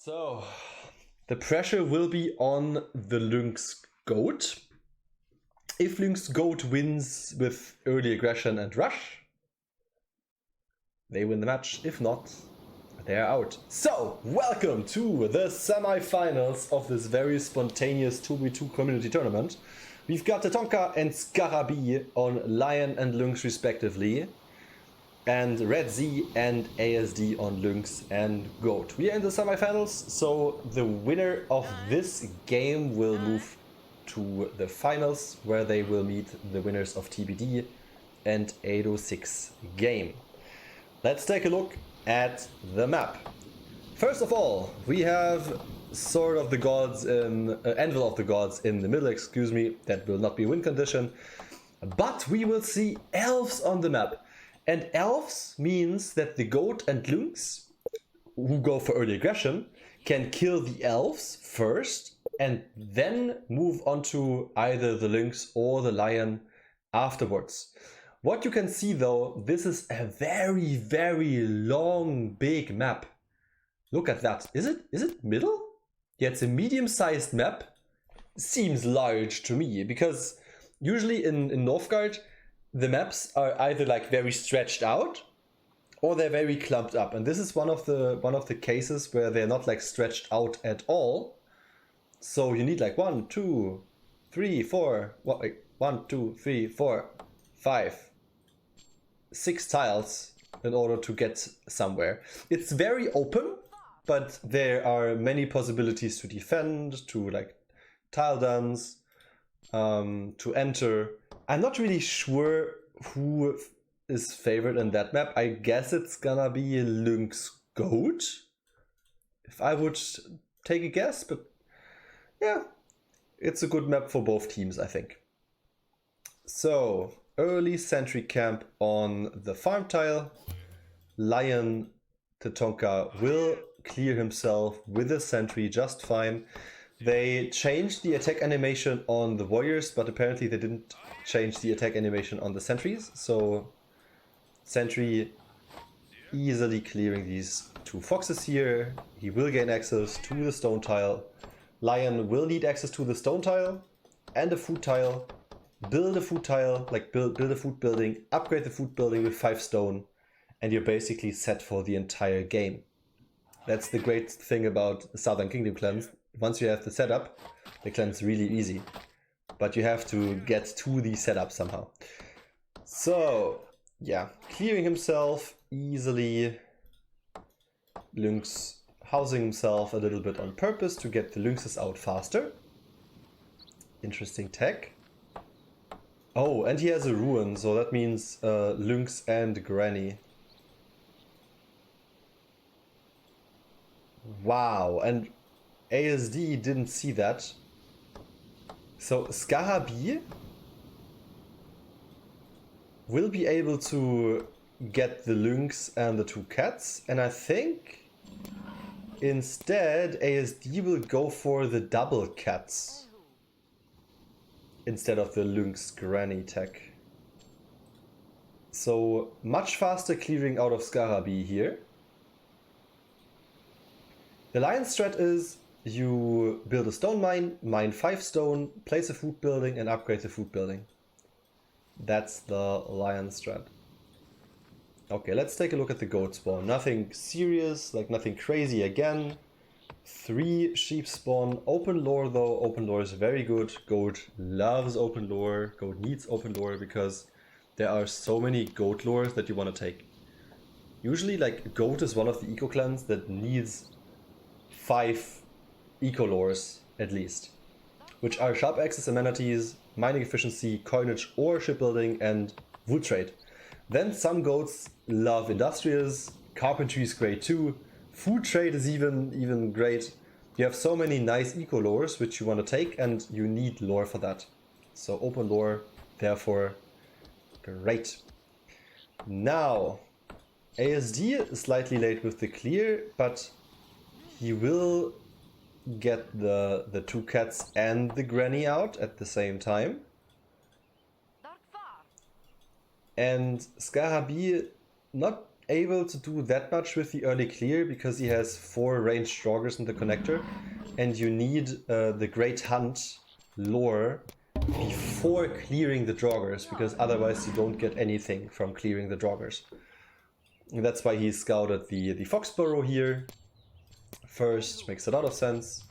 So, the pressure will be on the Lynx Goat. If Lynx Goat wins with early aggression and rush, they win the match. If not, they're out. So, welcome to the semi-finals of this very spontaneous 2v2 community tournament. We've got Tetonka and Scarabi on Lion and Lynx respectively, and Red Z and ASD on Lynx and Goat. We are in the semifinals, so the winner of this game will move to the finals, where they will meet the winners of TBD and 806 game. Let's take a look at the map. First of all, we have Sword of the Gods, Anvil of the Gods in the middle, excuse me. That will not be a win condition, but we will see elves on the map. And elves means that the Goat and Lynx, who go for early aggression, can kill the elves first and then move on to either the Lynx or the Lion afterwards. What you can see though, this is a very, very long, big map. Look at that. Is it middle? Yeah, it's a medium-sized map. Seems large to me, because usually in Northgard, the maps are either like very stretched out or they're very clumped up, and this is one of the cases where they're not like stretched out at all. So you need like 1, 2, 3, 4, 1, 2, 3, 4, 5, 6 tiles in order to get somewhere. It's very open, but there are many possibilities to defend, to like tile duns, to enter. I'm not really sure who is favored in that map. I guess it's gonna be Lynx Goat, if I would take a guess, but yeah, it's a good map for both teams, I think. So, early sentry camp on the farm tile. Lion Tetonka will clear himself with a sentry just fine. They changed the attack animation on the warriors, but apparently they didn't change the attack animation on the sentries. So sentry easily clearing these 2 foxes here. He will gain access to the stone tile. Lion will need access to the stone tile and a food tile. Build a food tile, like build a food building, upgrade the food building with 5 stone, and you're basically set for the entire game. That's the great thing about Southern Kingdom clans. Once you have the setup, the clan's really easy, but you have to get to the setup somehow. So yeah, clearing himself easily. Lynx housing himself a little bit on purpose to get the lynxes out faster. Interesting tech. Oh, and he has a ruin, so that means Lynx and Granny. Wow, and ASD didn't see that. So Scarabi will be able to get the Lynx and the 2 cats, and I think instead ASD will go for the double cats instead of the Lynx Granny tech. So much faster clearing out of Scarabi here. The Lion strat is you build a stone mine, mine 5 stone, place a food building, and upgrade the food building. That's the Lion strat. Okay, let's take a look at the goat spawn. Nothing serious, like nothing crazy again. 3 sheep spawn. Open lore though, open lore is very good. Goat loves open lore, goat needs open lore, because there are so many goat lores that you want to take. Usually like goat is one of the eco clans that needs 5 eco lores at least, which are sharp access amenities, mining efficiency, coinage or shipbuilding, and wood trade. Then some goats love industrials, carpentry is great too, food trade is even great. You have so many nice eco lores which you want to take, and you need lore for that. So open lore, therefore, great. Now, ASD is slightly late with the clear, but he will get the 2 cats and the granny out at the same time. And Scarabi not able to do that much with the early clear because he has 4 ranged draugrs in the connector, and you need the Great Hunt lore before clearing the draugrs, because otherwise you don't get anything from clearing the draugrs. And that's why he scouted the Foxborough here first. Makes a lot of sense.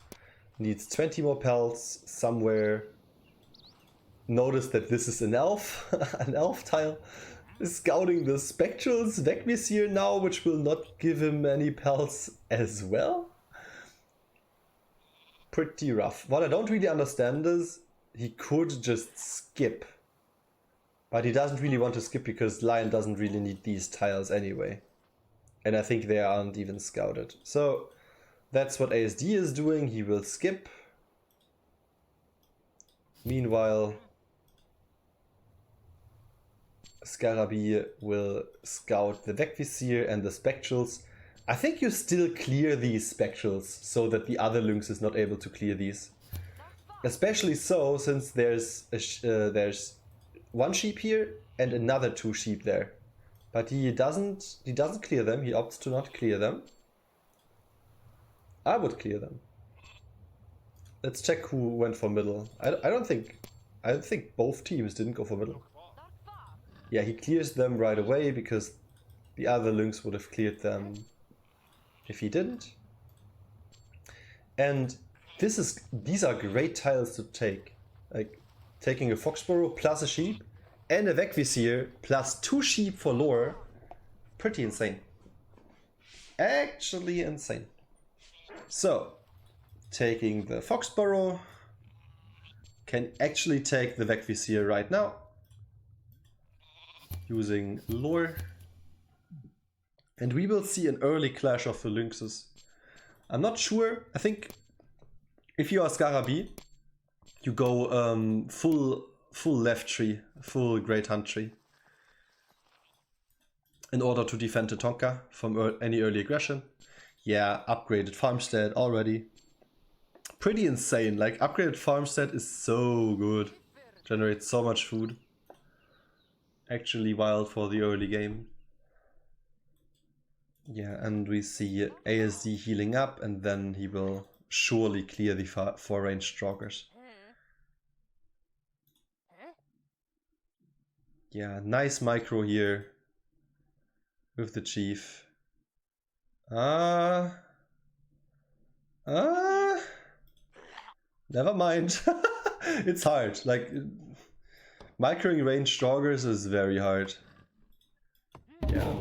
Needs 20 more pelts somewhere. Notice that this is an elf, an elf tile. Scouting the Spectrals Vecvisir now, which will not give him any pelts as well. Pretty rough. What I don't really understand is he could just skip. But he doesn't really want to skip because Lion doesn't really need these tiles anyway. And I think they aren't even scouted. So that's what ASD is doing. He will skip. Meanwhile, Scarabi will scout the Vecvisir and the Spectrals. I think you still clear these Spectrals so that the other Lynx is not able to clear these. Especially so since there's 1 sheep here and another 2 sheep there. But he doesn't clear them. He opts to not clear them. I would clear them. Let's check who went for middle. I think both teams didn't go for middle. Yeah, he clears them right away because the other Lynx would have cleared them if he didn't. And these are great tiles to take. Like taking a Foxborough plus a sheep and a Vecvisir plus 2 sheep for lore. Pretty insane. Actually insane. So, taking the Foxborough, can actually take the Vecvisir right now. Using lore. And we will see an early clash of the Lynxes. I'm not sure. I think if you are Scarabi, you go full left tree, full Great Hunt tree. In order to defend Tetonka from any early aggression. Yeah, upgraded farmstead already. Pretty insane. Like, upgraded farmstead is so good. Generates so much food. Actually wild for the early game. Yeah, and we see ASD healing up, and then he will surely clear the 4 ranged draugrs. Yeah, nice micro here with the chief. Never mind. It's hard. Like, microing ranged draugrs is very hard. Yeah.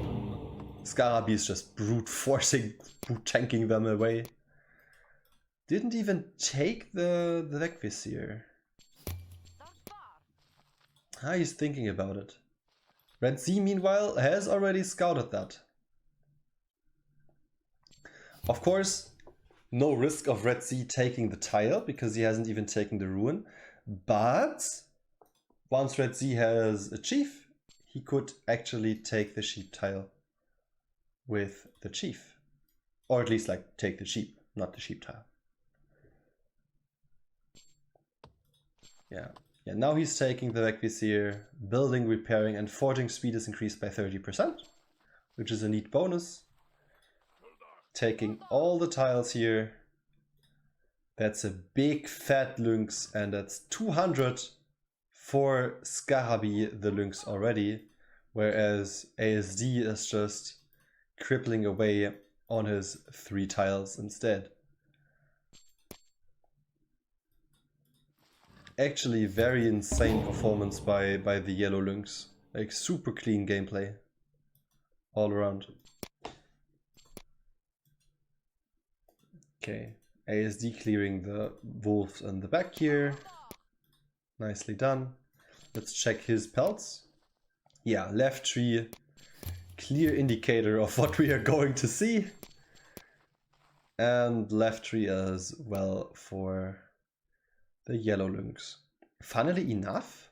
Scarabi is just brute forcing, brute tanking them away. Didn't even take the Vecvisir. He's thinking about it. Red Z, meanwhile, has already scouted that. Of course, no risk of Red Z taking the tile, because he hasn't even taken the ruin. But once Red Z has a chief, he could actually take the sheep tile with the chief. Or at least, like, take the sheep, not the sheep tile. Yeah. Yeah, now he's taking the Vecvisir. Building, repairing, and forging speed is increased by 30%, which is a neat bonus. Taking all the tiles here. That's a big fat lynx, and that's 200 for Scarabi the lynx already, whereas ASD is just crippling away on his 3 tiles instead. Actually, very insane performance by the yellow lynx. Like, super clean gameplay all around. Okay, ASD clearing the wolves in the back here. Nicely done. Let's check his pelts. Yeah, left tree, clear indicator of what we are going to see. And left tree as well for the yellow lynx. Funnily enough,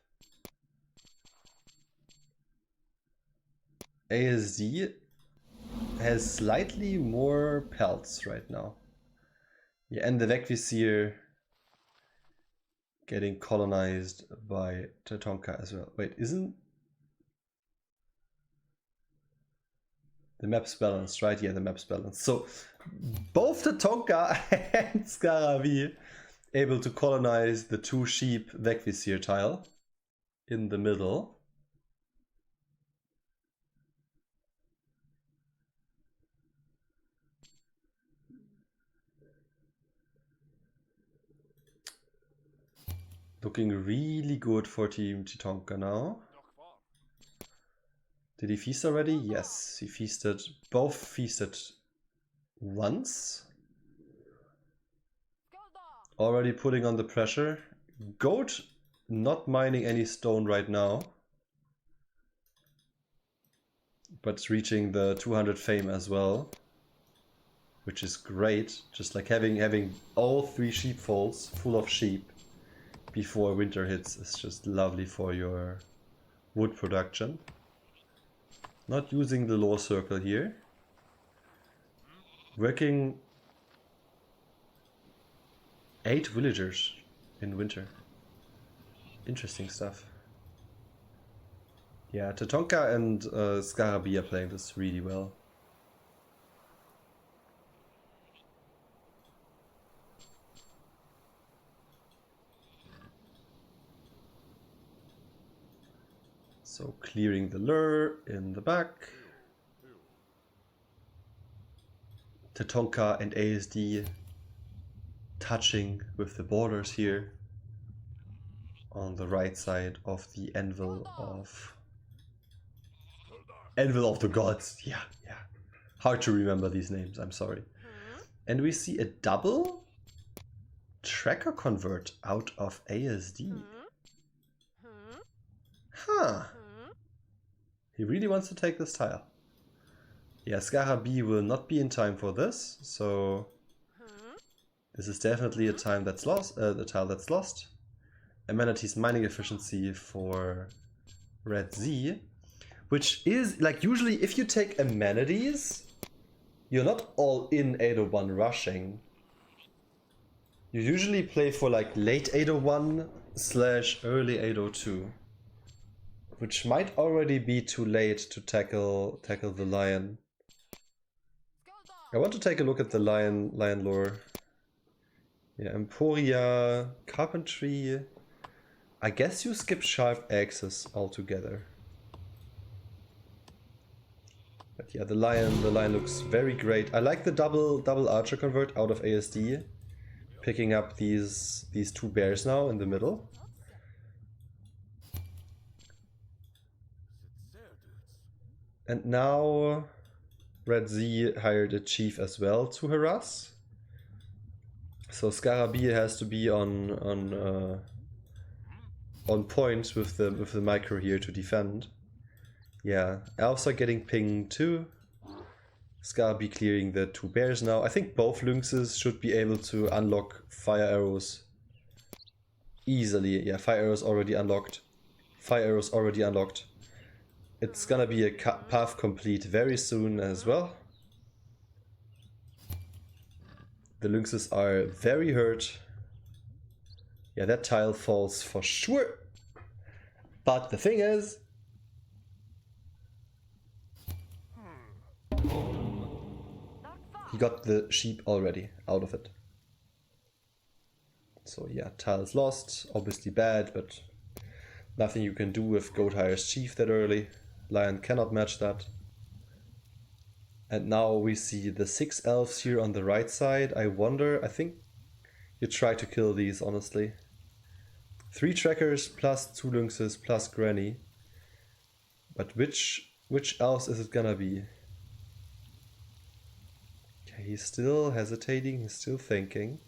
ASD has slightly more pelts right now. Yeah, and the Vecvisir getting colonized by Tetonka as well. Wait, isn't The map's balanced, right? Yeah, the map's balanced. So both Tetonka and Scarabi able to colonize the 2 sheep Vecvisir tile in the middle. Looking really good for Team Tetonka now. Did he feast already? Yes, he feasted. Both feasted once. Already putting on the pressure. Goat not mining any stone right now. But reaching the 200 fame as well. Which is great. Just like having all 3 sheepfolds full of sheep before winter hits is just lovely for your wood production. Not using the law circle here. Working 8 villagers in winter. Interesting stuff. Yeah, Tetonka and Scarabi are playing this really well. So clearing the lure in the back. Tetonka and ASD touching with the borders here on the right side of the anvil of the gods. Yeah. Hard to remember these names, I'm sorry. And we see a double tracker convert out of ASD. Huh. He really wants to take this tile. Yeah, Scarabi will not be in time for this, so this is definitely a time that's lost. The tile that's lost. Amenities mining efficiency for Red Z, which is like usually if you take amenities, you're not all in 801 rushing. You usually play for like late 801 / early 802. Which might already be too late to tackle the lion. I want to take a look at the lion lore. Yeah, Emporia, Carpentry. I guess you skip Sharp Axes altogether. But yeah, the lion looks very great. I like the double archer convert out of ASD. Picking up these 2 bears now in the middle. And now Red Z hired a chief as well to harass. So Scarabi has to be on point with the micro here to defend. Yeah, elves are getting pinged too. Scarabi clearing the 2 bears now. I think both lynxes should be able to unlock fire arrows easily. Yeah, fire arrows already unlocked. Fire arrows already unlocked. It's gonna be a path complete very soon as well. The lynxes are very hurt. Yeah, that tile falls for sure. But the thing is, he got the sheep already out of it. So yeah, tile's lost. Obviously bad, but nothing you can do if goat hires chief that early. Lion cannot match that. And now we see the 6 elves here on the right side. I wonder, I think you try to kill these, honestly. 3 trackers plus 2 lynxes plus granny. But which elves is it gonna be? Okay, he's still hesitating, he's still thinking.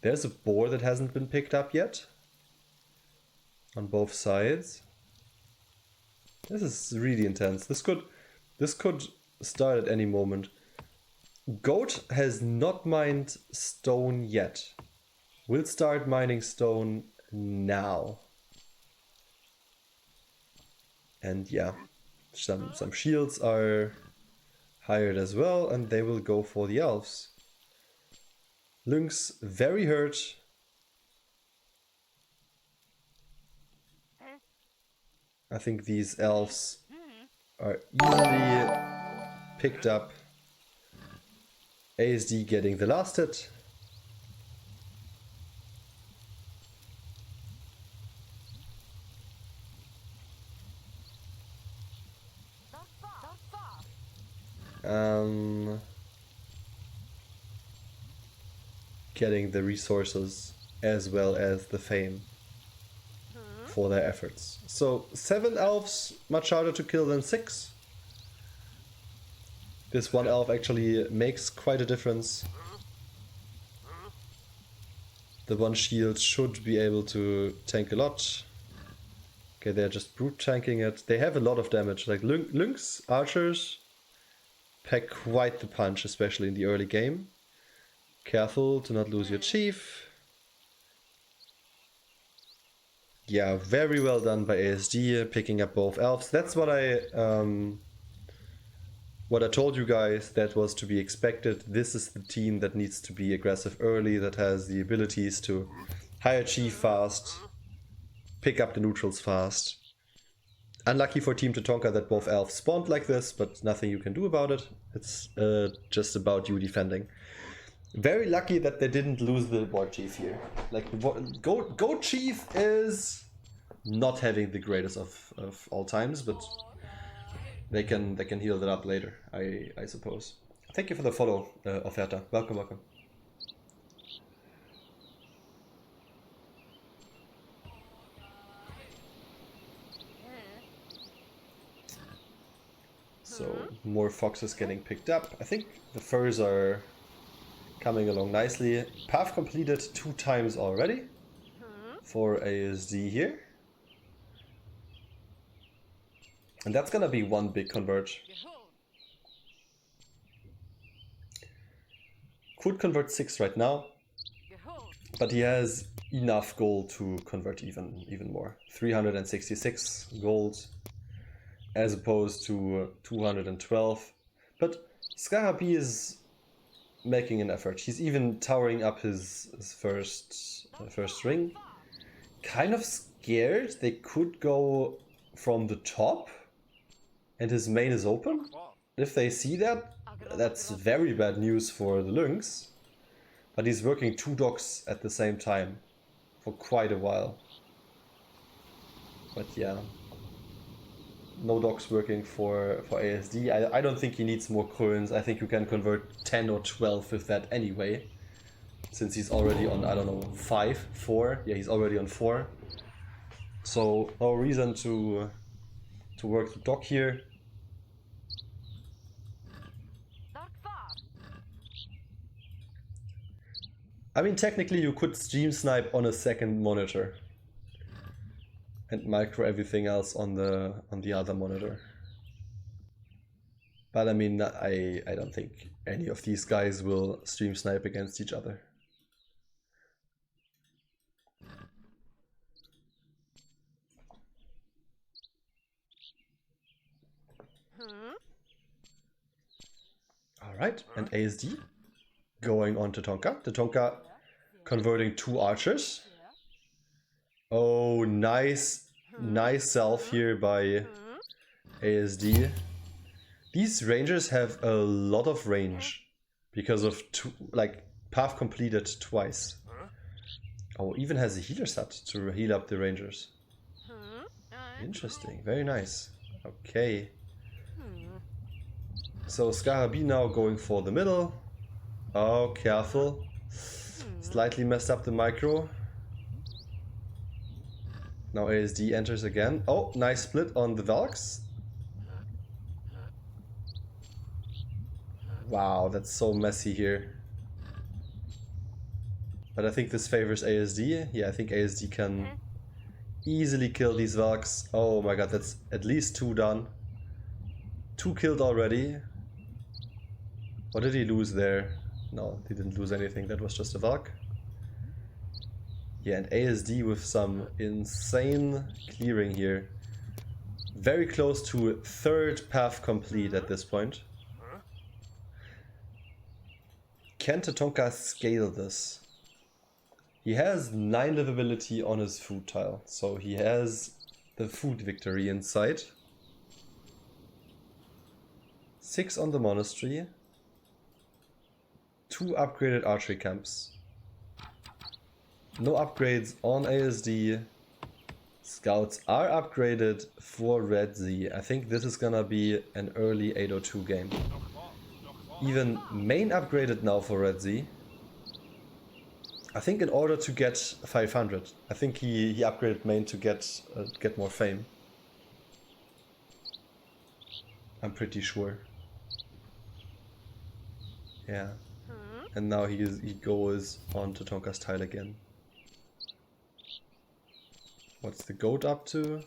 There's a boar that hasn't been picked up yet. On both sides. This is really intense. This could start at any moment. Goat has not mined stone yet. Will start mining stone now. And yeah, some shields are hired as well, and they will go for the elves. Lynx very hurt. I think these elves are easily picked up. ASD getting the last hit. Getting the resources as well as the fame for their efforts. So 7 elves, much harder to kill than 6. This one elf actually makes quite a difference. The one shield should be able to tank a lot. Okay, they're just brute tanking it. They have a lot of damage. Like Lynx, archers pack quite the punch, especially in the early game. Careful to not lose your chief. Yeah, very well done by ASD, picking up both elves. That's what I told you guys, that was to be expected. This is the team that needs to be aggressive early, that has the abilities to hire chief fast, pick up the neutrals fast. Unlucky for Team Tetonka that both elves spawned like this, but nothing you can do about it. It's just about you defending. Very lucky that they didn't lose the war chief here. Like, goat chief is not having the greatest of all times, but they can heal that up later, I suppose. Thank you for the follow, Offerta. Welcome, welcome. So more foxes getting picked up. I think the furs are coming along nicely. Path completed 2 times already for ASD here. And that's gonna be one big convert. Could convert 6 right now, but he has enough gold to convert even more. 366 gold as opposed to 212. But Skarabi is making an effort. He's even towering up his first ring. Kind of scared they could go from the top and his main is open. If they see that, that's very bad news for the Lynx. But he's working 2 docks at the same time for quite a while. But yeah, no docks working for ASD. I don't think he needs more coins. I think you can convert 10 or 12 with that anyway. Since he's already on, I don't know, 5, 4. Yeah, he's already on 4. So no reason to work the dock here. I mean, technically you could stream snipe on a second monitor and micro everything else on the other monitor. But I mean, I don't think any of these guys will stream snipe against each other. Alright, and ASD going on to Tetonka. Tetonka converting 2 archers. Oh, nice self here by ASD. These rangers have a lot of range because of path completed twice. Oh, even has a healer set to heal up the rangers. Interesting, very nice. Okay. So Skarabi now going for the middle. Oh, careful. Slightly messed up the micro. Now ASD enters again. Oh, nice split on the Valks. Wow, that's so messy here. But I think this favors ASD. Yeah, I think ASD can easily kill these Valks. Oh my god, that's at least 2 done. 2 killed already. What did he lose there? No, he didn't lose anything. That was just a Valk. Yeah, and ASD with some insane clearing here. Very close to 3rd path complete at this point. Can Tetonka scale this? He has 9 livability on his food tile, so he has the food victory in sight. 6 on the monastery. 2 upgraded archery camps. No upgrades on ASD. Scouts are upgraded for Red Z. I think this is gonna be an early 802 game. Even main upgraded now for Red Z. I think in order to get 500. I think he upgraded main to get more fame. I'm pretty sure. Yeah. And now he goes on to Tetonka's tile again. What's the goat up to?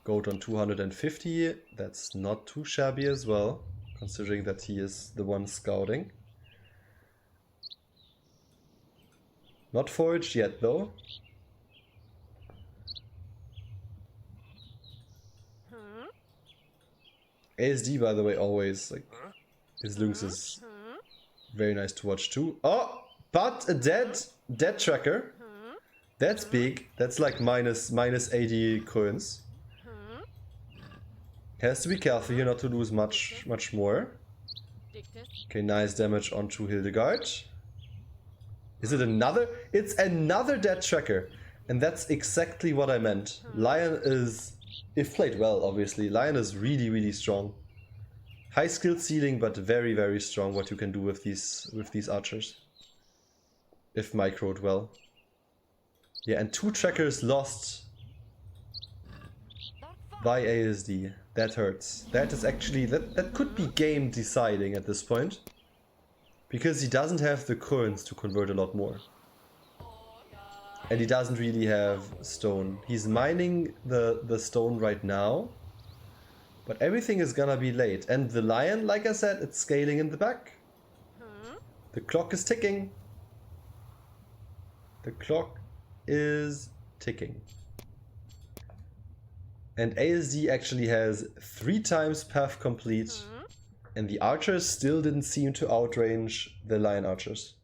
Goat on 250. That's not too shabby as well, considering that he is the one scouting. Not foraged yet though. ASD, by the way, always, like, his lynx is very nice to watch too. Oh, but a dead tracker. That's big. That's like minus 80 coins. Has to be careful here not to lose much more. Okay, nice damage onto Hildegard. Is it another? It's another dead tracker. And that's exactly what I meant. Lion is, if played well, obviously, Lion is really strong. High skill ceiling, but very strong what you can do with these archers. If microed well. Yeah, and 2 trackers lost by ASD. That hurts. That is actually, that could be game deciding at this point. Because he doesn't have the coins to convert a lot more. And he doesn't really have stone. He's mining the stone right now. But everything is gonna be late. And the lion, like I said, it's scaling in the back. The clock is ticking. The clock is ticking. And ASD actually has 3 times path complete. And the archers still didn't seem to outrange the lion archers.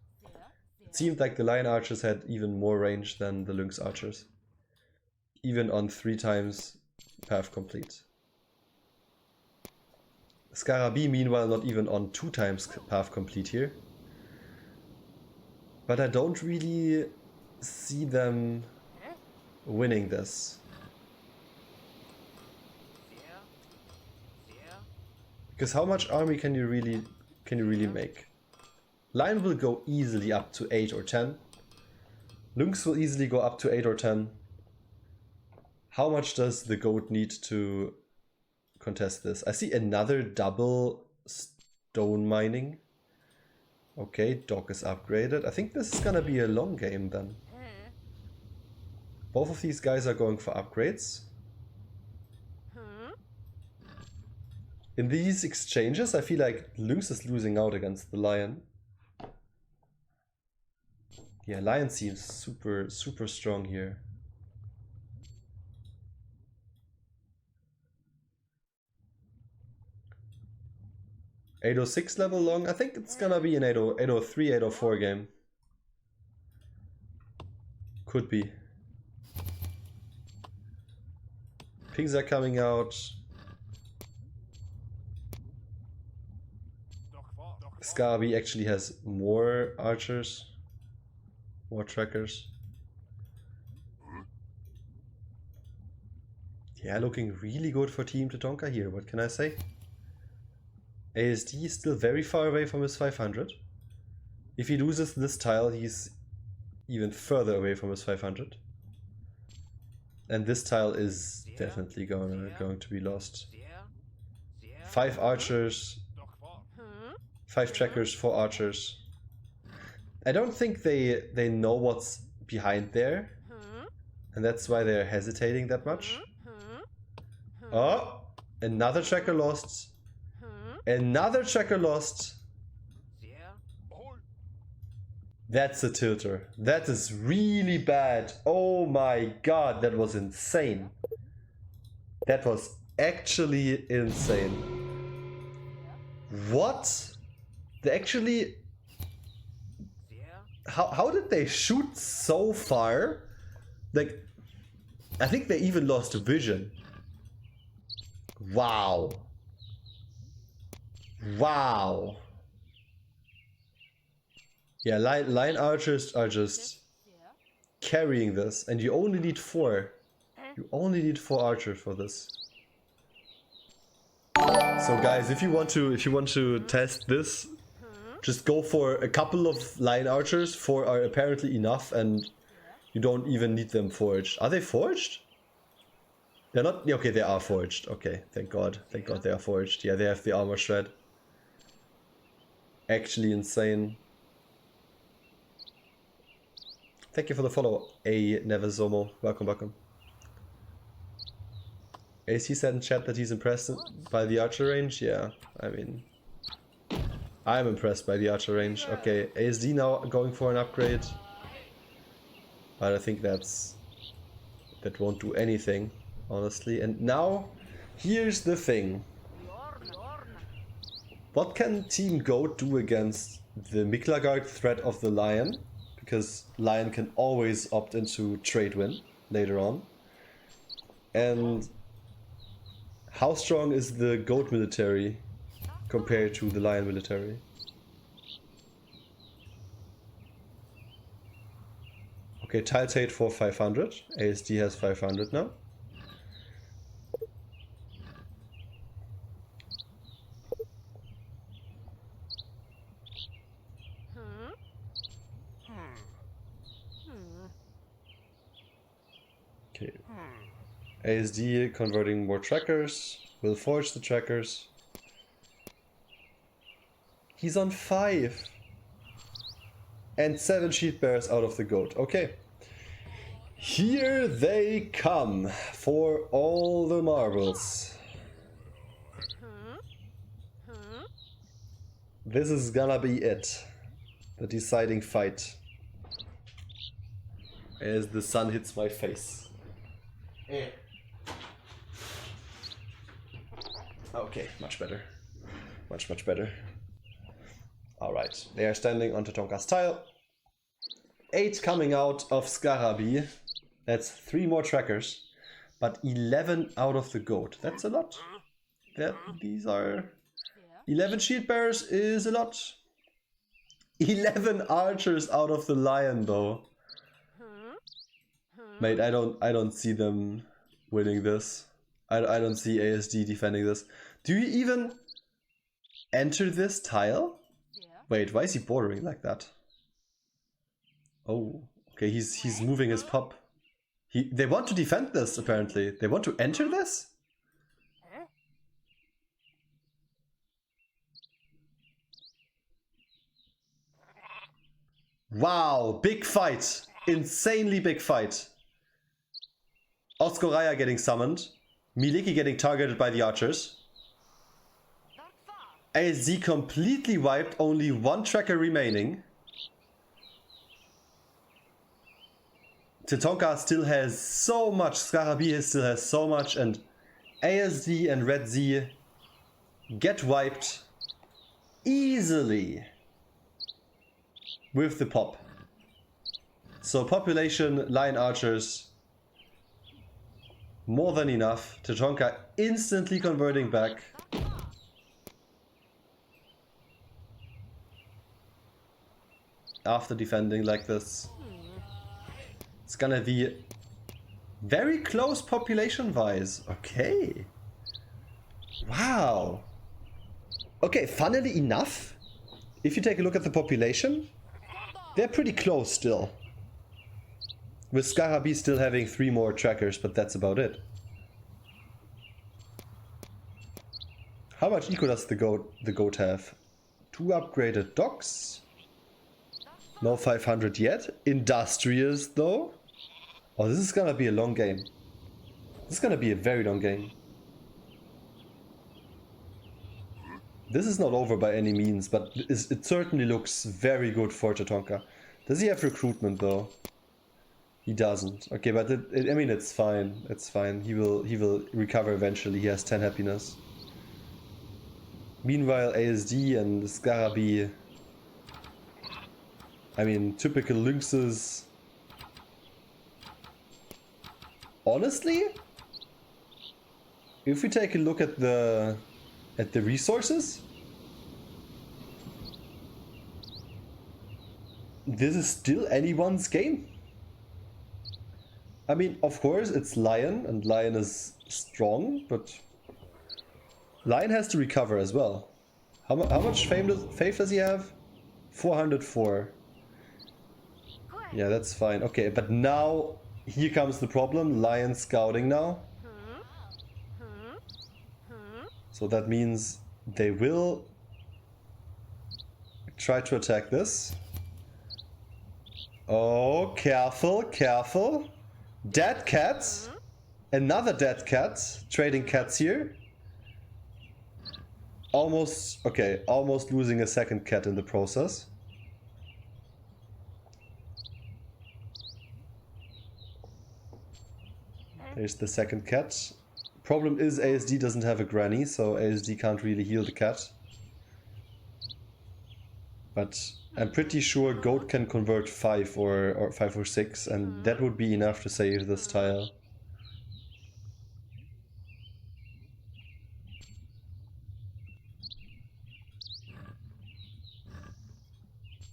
It seemed like the lion archers had even more range than the lynx archers. Even on 3 times path complete. Scarabi, meanwhile, not even on 2 times path complete here. But I don't really see them winning this. Because how much army can you really make? Lion will go easily up to 8 or 10. Lynx will easily go up to 8 or 10. How much does the goat need to contest this? I see another double stone mining. Okay, dog is upgraded. I think this is gonna be a long game then. Both of these guys are going for upgrades. In these exchanges, I feel like Lynx is losing out against the Lion. Yeah, Lion seems super strong here. $806 level long. I think it's gonna be an 803, 804 game. Could be. Pigs are coming out. Scarby actually has more archers, more trackers. Yeah, looking really good for Team Tetonka here, what can I say? ASD is still very far away from his 500. If he loses this tile, he's even further away from his 500. And this tile is definitely going to be lost. 5 archers. 5 trackers, 4 archers. I don't think they know what's behind there. And that's why they're hesitating that much. Oh! Another tracker lost. Another tracker lost. That's a tilter. That is really bad. Oh my god, that was insane. That was actually insane. What? They actually... How did they shoot so far? Like, I think they even lost vision. Wow. Wow. Yeah, line archers are just carrying this, and you only need 4. You only need 4 archers for this. So guys, if you want to test this, just go for a couple of line archers. 4 are apparently enough, and you don't even need them forged. Are they forged? They're not. Yeah, okay, they are forged. Okay, thank God. Thank God they are forged. Yeah, they have the armor shred. Actually insane. Thank you for the follow, A Neverzomo. Welcome, welcome. AC said in chat that he's impressed by the archer range. Yeah, I mean, I'm impressed by the archer range. Okay, ASD now going for an upgrade. But I think that won't do anything, honestly. And now, here's the thing. What can Team Goat do against the Miklagard threat of the Lion? Because Lion can always opt into trade win later on. And how strong is the Goat military compared to the Lion military? Okay, Tiles hate for 500. ASD has 500 now. Okay. ASD converting more trackers. Will forge the trackers. He's on 5. And 7 sheep bears out of the goat. Okay. Here they come for all the marbles. This is gonna be it. The deciding fight. As the sun hits my face. Okay, much better. Much better. Alright, they are standing on Tetonka's tile. 8 coming out of Scarabi. That's 3 more trackers. But 11 out of the goat. That's a lot. These are... 11 shield bearers is a lot. 11 archers out of the lion though. Mate, I don't see them winning this. I don't see ASD defending this. Do you even enter this tile? Wait, why is he bordering like that? Oh, okay, he's moving his pup. They want to defend this apparently. They want to enter this? Wow, big fight. Insanely big fight. Oskoraya getting summoned. Miliki getting targeted by the archers. ASZ completely wiped, only 1 tracker remaining. Tetonka still has so much, Scarabi still has so much, and ASD and Red Z get wiped easily with the pop. So population, line archers, more than enough. Tetonka instantly converting back. After defending like this. It's gonna be very close population-wise. Okay. Wow. Okay, funnily enough, if you take a look at the population, they're pretty close still. With Scarabi still having 3 more trackers, but that's about it. How much eco does the goat have? 2 upgraded docks. No 500 yet. Industrious though. Oh, this is gonna be a long game. This is gonna be a very long game. This is not over by any means, but it certainly looks very good for Tetonka. Does he have recruitment though? He doesn't. Okay, but I mean, it's fine. It's fine. He will recover eventually. He has 10 happiness. Meanwhile, ASD and Scarabi, I mean, typical lynxes. Honestly, if we take a look at the resources, this is still anyone's game. I mean, of course, it's Lion, and Lion is strong, but Lion has to recover as well. How much faith does he have? 404. Yeah, that's fine. Okay, but now here comes the problem. Lion scouting now. So that means they will try to attack this. Oh, careful, careful. Dead cats. Another dead cat. Trading cats here. Almost, okay, almost losing a second cat in the process. There's the second cat. Problem is ASD doesn't have a granny, so ASD can't really heal the cat. But I'm pretty sure goat can convert 5 or 5 or 6, and that would be enough to save this tile.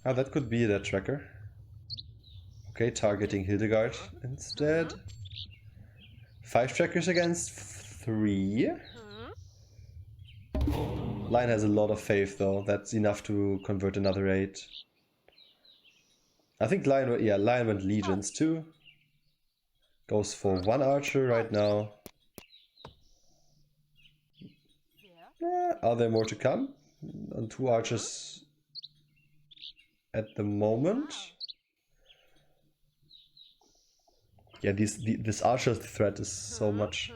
Ah, that could be that tracker. Okay, targeting Hildegard instead. 5 trackers against 3. Lion has a lot of faith though. That's enough to convert another 8. I think Lion, yeah, Lion went legions too. Goes for 1 archer right now. Are there more to come? And 2 archers at the moment. Yeah, this archer's threat is so much.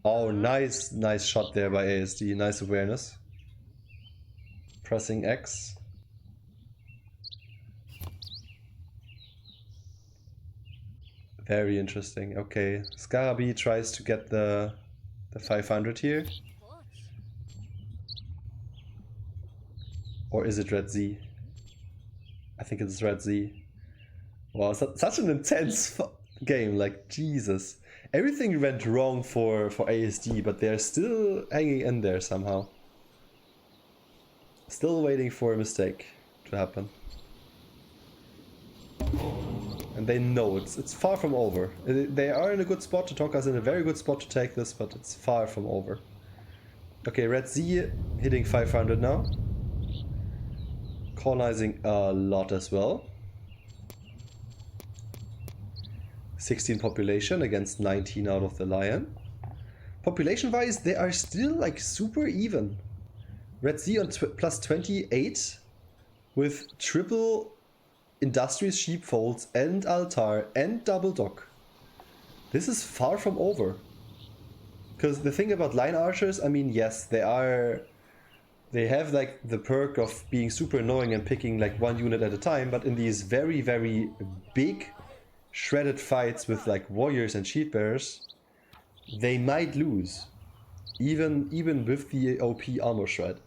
Oh, nice shot there by ASD. Nice awareness. Pressing X. Very interesting. Okay, Scaraby tries to get the 500 here. Or is it Red Z? I think it's Red Z. Wow, such an intense game, like Jesus. Everything went wrong for ASD, but they're still hanging in there somehow. Still waiting for a mistake to happen. And they know it's far from over. They are in a good spot. Tetonka's in a very good spot to take this, but it's far from over. Okay, Red Z hitting 500 now. Colonizing a lot as well. 16 population against 19 out of the Lion. Population wise, they are still like super even. Red Z on plus 28 with triple industrious sheepfolds and altar and double dock. This is far from over. Because the thing about line archers, I mean, yes, they have like the perk of being super annoying and picking like 1 unit at a time, but in these very, very big shredded fights with like warriors and shield bearers, they might lose. Even with the OP armor shred.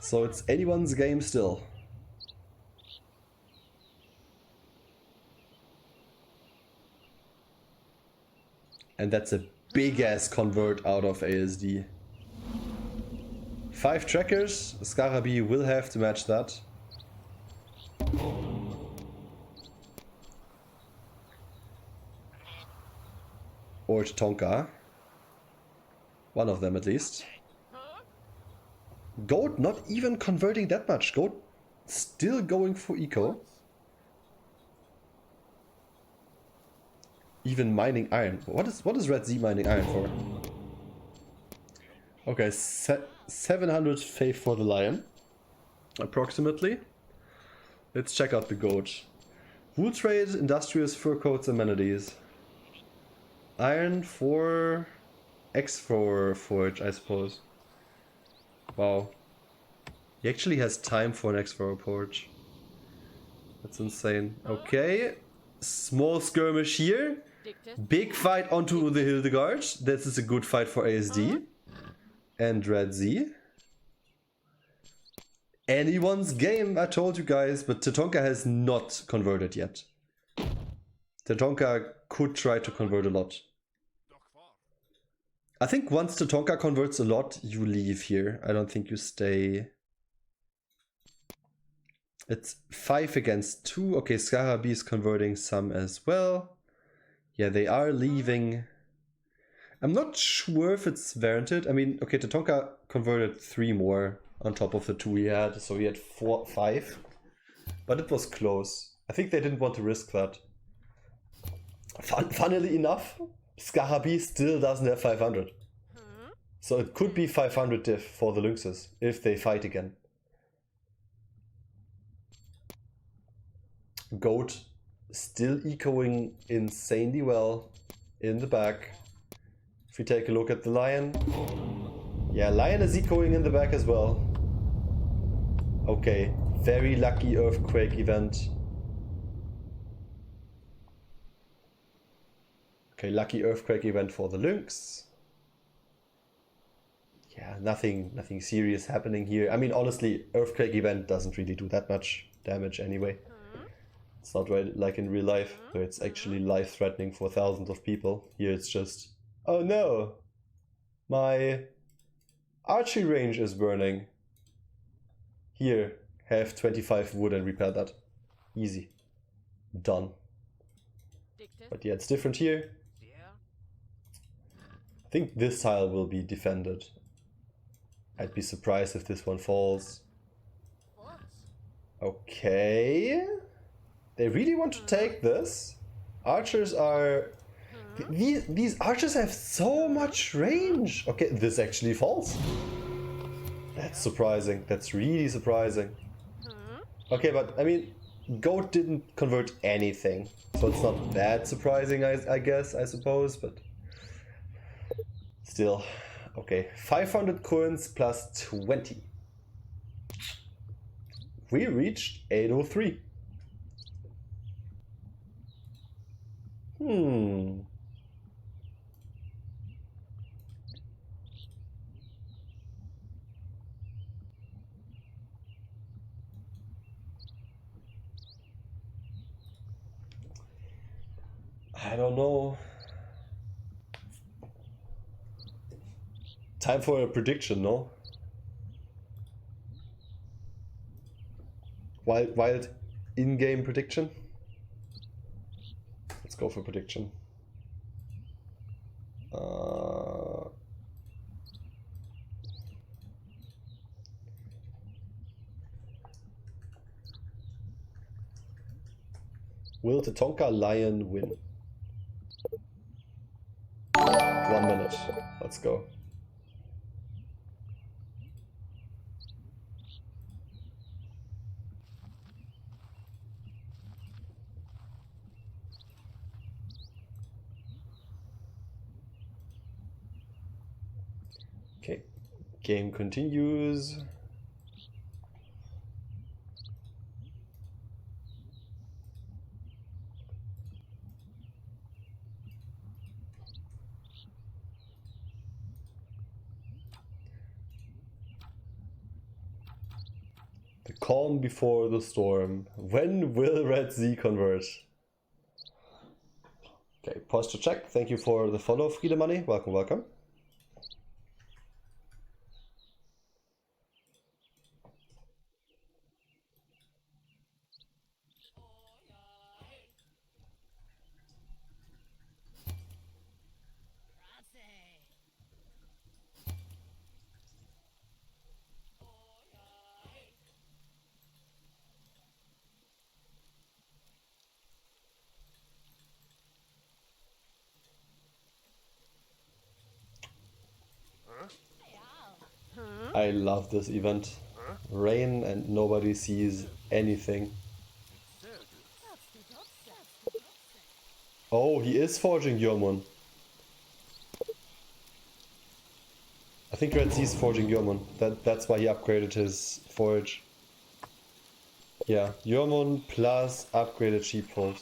So it's anyone's game still. And that's a big ass convert out of ASD. 5 trackers, Scaraby will have to match that. Or Tetonka. One of them at least. Goat not even converting that much. Goat still going for eco. Even mining iron. What is Red Z mining iron for? Okay, 700 faith for the Lion. Approximately. Let's check out the goat. Wool trade, industrious fur coats, amenities. Iron for X for forge, I suppose. Wow. He actually has time for an X for a forge. That's insane. Okay. Small skirmish here. Big fight onto the Hildegard. This is a good fight for ASD. And Red Z. Anyone's game, I told you guys, but Tetonka has not converted yet. Tetonka could try to convert a lot. I think once Tetonka converts a lot, you leave here. I don't think you stay. It's 5 against 2. Okay, Scaraby is converting some as well. Yeah, they are leaving. I'm not sure if it's warranted. I mean, okay, Tetonka converted 3 more on top of the 2 he had, so he had 5. But it was close. I think they didn't want to risk that. Funnily enough, Scaraby still doesn't have 500. So it could be 500 diff for the Lynxes if they fight again. Goat still ecoing insanely well in the back. If we take a look at the lion. Yeah, lion is ecoing in the back as well. Okay, very lucky earthquake event. Okay, lucky earthquake event for the lynx. Yeah, nothing serious happening here. I mean, honestly, earthquake event doesn't really do that much damage anyway. It's not right like in real life, where it's actually life-threatening for thousands of people. Here it's just, oh no, my archery range is burning. Here, have 25 wood and repair that. Easy. Done. But yeah, it's different here. I think this tile will be defended. I'd be surprised if this one falls. Okay. They really want to take this. Archers are... These archers have so much range. Okay, this actually falls. That's surprising. That's really surprising. Okay, but I mean, goat didn't convert anything. So it's not that surprising, I guess, I suppose, but... Still. Okay, 500 coins plus 20. We reached 803. I don't know. Time for a prediction, no? Wild in-game prediction? Let's go for prediction. Will Tetonka Lion win? 1 minute. Let's go. Okay. Game continues. The calm before the storm. When will Red Z convert? Okay, posture check. Thank you for the follow, Friede Money. Welcome, welcome. I love this event. Rain and nobody sees anything. Oh, he is forging Yurmun. I think Red Z is forging Yurmun. That's why he upgraded his forge. Yeah, Yurmun plus upgraded sheepfold.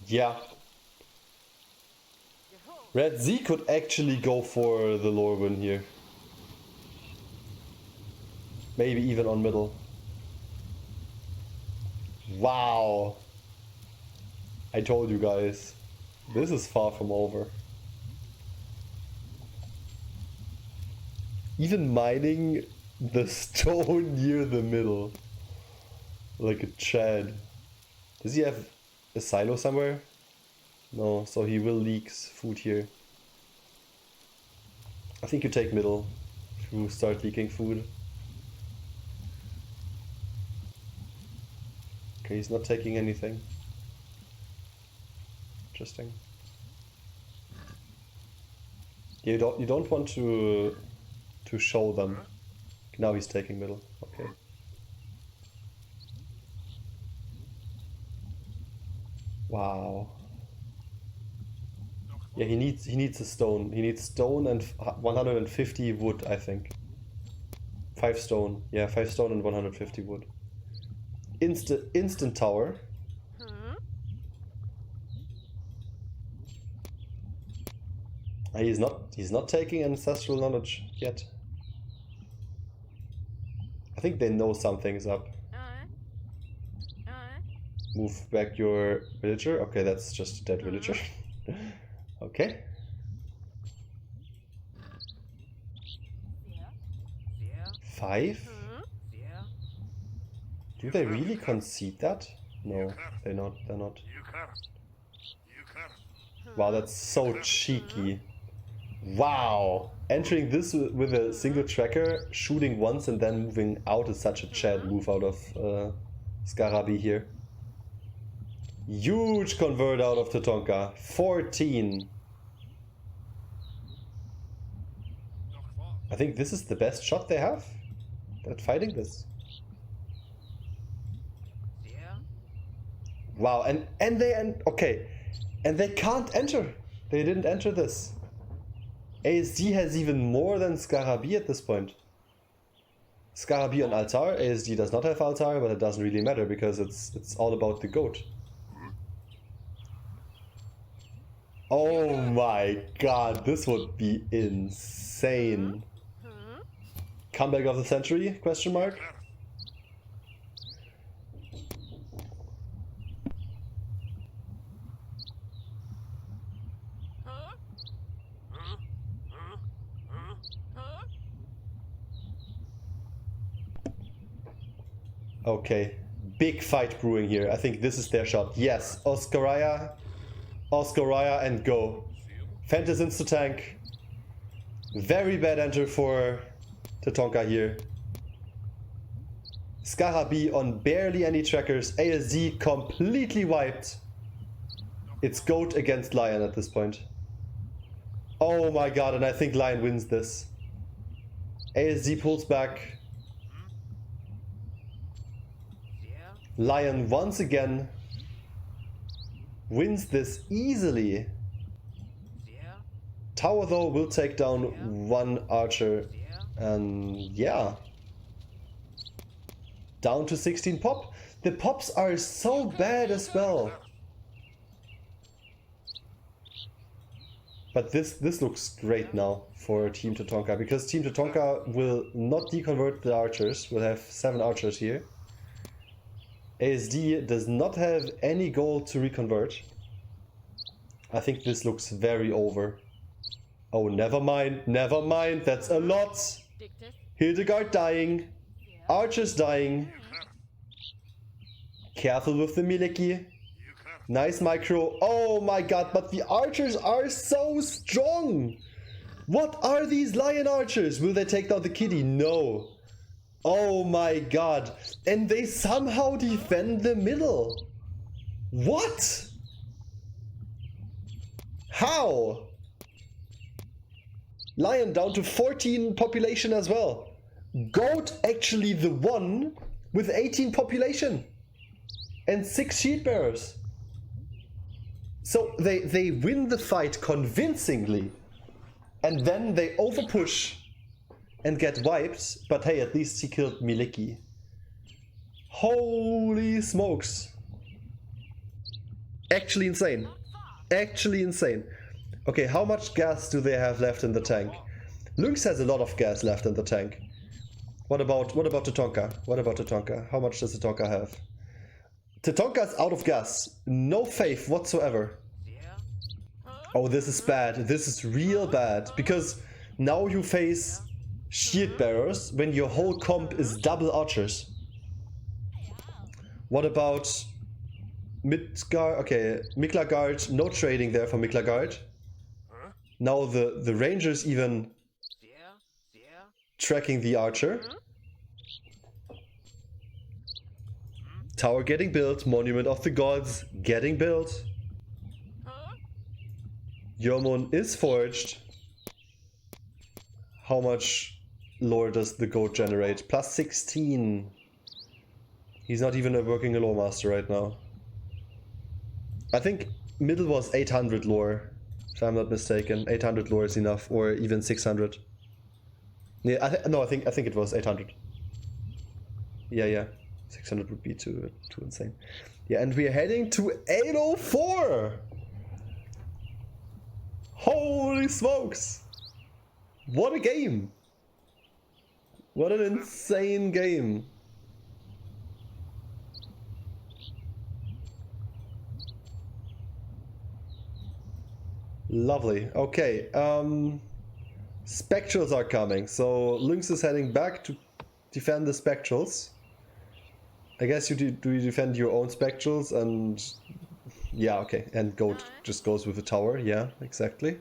Yeah. Red Z could actually go for the lore win here. Maybe even on middle. Wow. I told you guys. This is far from over. Even mining the stone near the middle. Like a Chad. Does he have a silo somewhere? No, so he will leak food here. I think you take middle to start leaking food. Okay, he's not taking anything. Interesting. You don't want to show them. Now he's taking middle. Okay. Wow. Yeah, he needs a stone. He needs stone and 150 wood, I think. 5 stone. Yeah, 5 stone and 150 wood. Instant tower. He's not taking ancestral knowledge yet. I think they know something's up. Move back your villager. Okay, that's just a dead villager. Okay. Five? Do they really concede that? No, they're not. Wow, that's so cheeky. Wow! Entering this with a single tracker, shooting once and then moving out is such a Chad move out of Skarabi here. Huge convert out of Tetonka. 14. I think this is the best shot they have at fighting this. Wow, and they can't enter. They didn't enter this. ASD has even more than Skarabi at this point. Skarabi on altar. ASD does not have altar, but it doesn't really matter because it's all about the goat. Oh my god, this would be insane. Comeback of the century? Question mark. Okay, big fight brewing here. I think this is their shot. Yes, Oscaraya and go. Fentis insta tank. Very bad enter for Tetonka here. Skarabi on barely any trackers. ASD completely wiped. It's goat against lion at this point. Oh my god, and I think lion wins this. ASD pulls back. Lion once again wins this easily. Tower though will take down one archer, and yeah, down to 16 pop. The pops are so bad as well. But this looks great now for Team Tetonka, because Team Tetonka will not deconvert the archers. We'll have 7 archers here. ASD does not have any goal to reconvert. I think this looks very over. Oh, never mind, that's a lot. Hildegard dying. Archers dying. Careful with the Mileki. Nice micro. Oh my god, but the archers are so strong. What are these lion archers? Will they take down the kitty? No. Oh my god. And they somehow defend the middle. What? How? Lion down to 14 population as well. Goat actually the one with 18 population. And 6 shield bearers. So they win the fight convincingly. And then they overpush and get wiped, but hey, at least he killed Mileki. Holy smokes. Actually insane. Actually insane. Okay, how much gas do they have left in the tank? Lynx has a lot of gas left in the tank. What about Tetonka? What about Tetonka? How much does Tetonka have? Tetonka's out of gas. No faith whatsoever. Oh, this is bad. This is real bad. Because now you face shield bearers when your whole comp is double archers. What about Midgard? Okay, Miklagard. No trading there for Miklagard. Now the rangers even tracking the archer. Tower getting built. Monument of the Gods getting built. Yormon is forged. How much lore does the goat generate? Plus 16. He's not even a working lore master right now. I think middle was 800 lore, if I'm not mistaken. 800 lore is enough, or even 600. Yeah, I think it was 800. Yeah. 600 would be too insane. Yeah, and we're heading to 804. Holy smokes! What a game! What an insane game! Lovely. Okay. Spectrals are coming, so Lynx is heading back to defend the Spectrals. I guess you defend your own Spectrals, and yeah, okay, and Goat just goes with the tower. Yeah, exactly.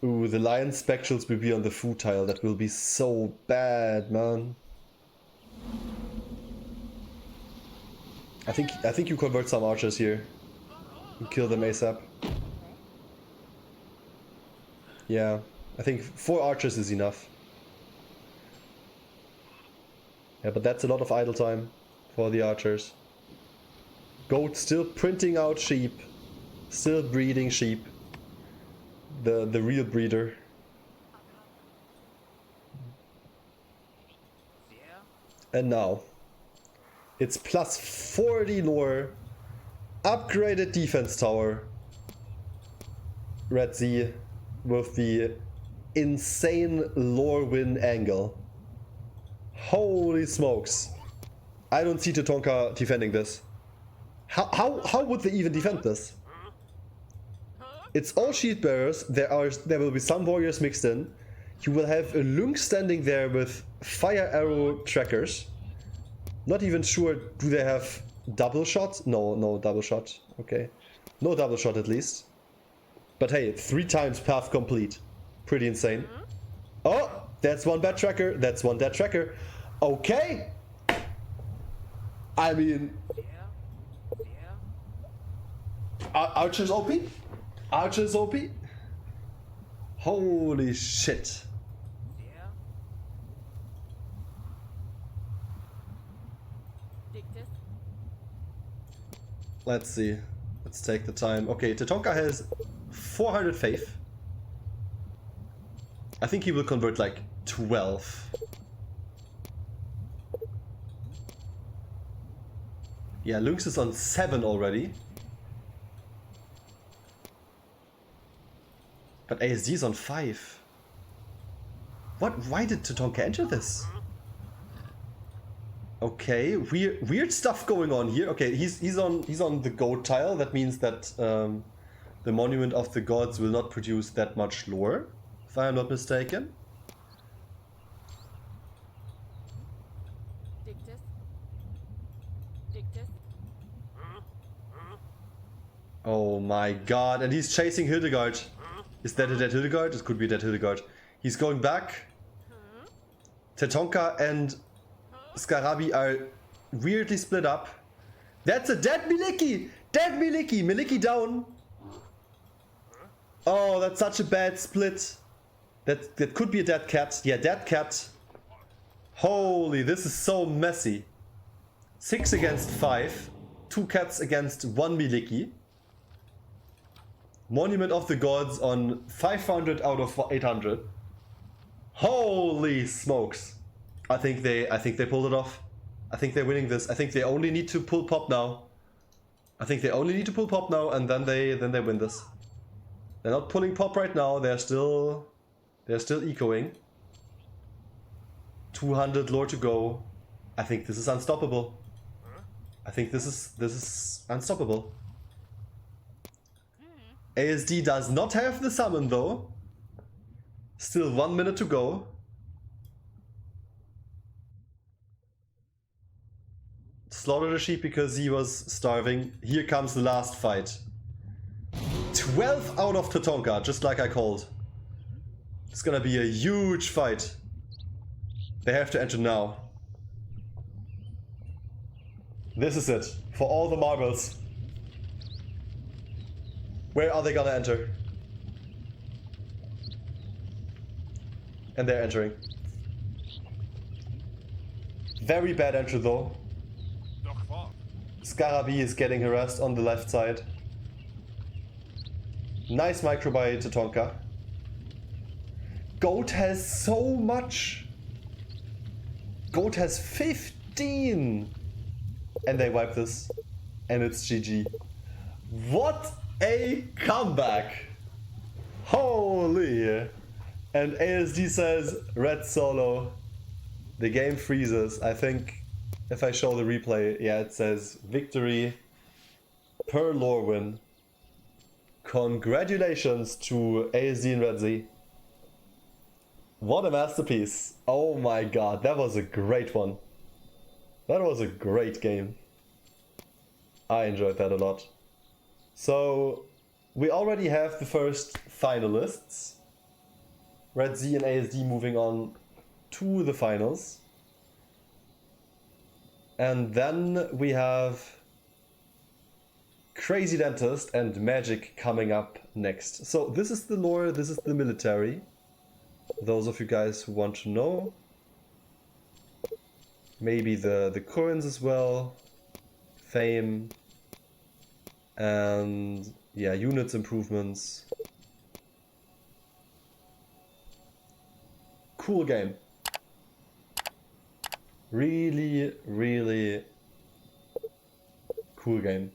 Ooh, the Lion Spectrals will be on the food tile. That will be so bad, man. I think you convert some archers here and kill them ASAP. Yeah, I think 4 archers is enough. Yeah, but that's a lot of idle time for the archers. Goat still printing out sheep, still breeding sheep. The real breeder. And now it's plus 40 lore, upgraded defense tower. Red Z with the insane lore win angle. Holy smokes. I don't see Tetonka defending this. How would they even defend this? It's all shield bearers. There will be some warriors mixed in. You will have a Lynx standing there with fire arrow trackers. Not even sure, do they have double shot? No double shot. Okay. No double shot at least. But hey, 3 times path complete. Pretty insane. Oh, that's one bad tracker. That's one dead tracker. Okay. I mean, Archer's OP? Archer's OP? Holy shit. Let's see. Let's take the time. Okay, Tetonka has 400 faith. I think he will convert like 12. Yeah, Lynx is on 7 already. But ASD is on 5. Why did Tetonka enter this? Okay, weird stuff going on here. Okay, he's on the goat tile. That means that the Monument of the Gods will not produce that much lore, if I am not mistaken. Oh my god, and he's chasing Hildegard. Is that a dead Hildegard? It could be a dead Hildegard. He's going back. Tetonka and Skarabi are weirdly split up. That's a dead Miliki! Dead Miliki! Miliki down! Oh, that's such a bad split. That could be a dead cat. Yeah, dead cat. Holy, this is so messy. 6 against 5. 2 cats against 1 Miliki. Monument of the Gods on 500 out of 800. Holy smokes. I think they pulled it off. I think they're winning this. I think they only need to pull pop now. I think they only need to pull pop now, and then they win this. They're not pulling pop right now. They're still ecoing. 200 lore to go. I think this is unstoppable. I think this is unstoppable. ASD does not have the summon though. Still 1 minute to go. Slaughter the sheep because he was starving. Here comes the last fight. 12 out of Tetonka, just like I called. It's gonna be a huge fight. They have to enter now. This is it. For all the marbles. Where are they gonna enter? And they're entering. Very bad entry though. Scarabi is getting harassed on the left side. Nice micro by Tetonka. Goat has so much. Goat has 15. And they wipe this. And it's GG. What a comeback. Holy. And ASD says red solo. The game freezes. I think if I show the replay, yeah, it says victory per lore win. Congratulations to ASD and Red Z. What a masterpiece. Oh my god, that was a great one. That was a great game. I enjoyed that a lot. So, we already have the first finalists. Red Z and ASD moving on to the finals. And then we have Crazy Dentist and Magic coming up next. So this is the lore, this is the military. Those of you guys who want to know. Maybe the coins as well. Fame. And yeah, units improvements. Cool game. Really, really cool game.